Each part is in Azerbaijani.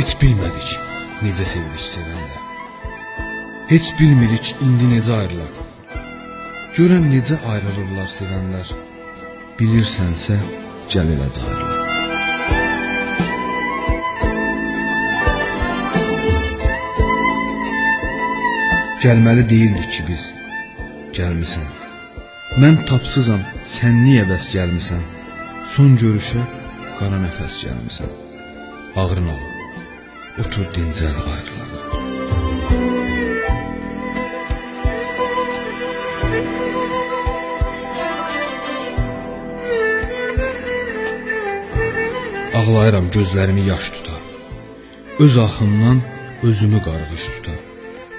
Heç bilmədik necə sevdik sevəndə. Heç bilmirik indi necə ayrılaq. Görən necə ayrılırlar sevənlər. Bilirsənsə gəl eləcə ayrılaq. Gəlməli deyildik ki biz, gəlmisən. Mən tapsızam, sən niyə bəs gəlmisən? Son görüşə qara nəfəs gəlmisən. Ağrın alıb, otur dincəl ayrılaq. Ağlayıram, gözlərimi yaş tutar. Öz ahımdan özümü qarğış tutar.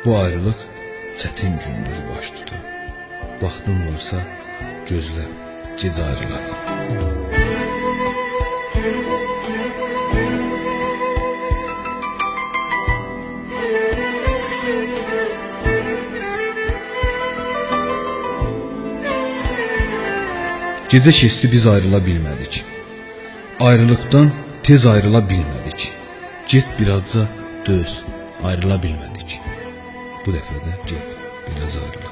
Bu ayrılıq çətin gündüz baş tutar. Vaxtın varsa gözlə, gecə ayrılaq. Gecə keçdi, biz ayrıla bilmədik. Ayrılıqdan tez ayrıla bilmədik. Get birazca döz, ayrıla bilmədik. Bu dəfə də get biraz ayrıla.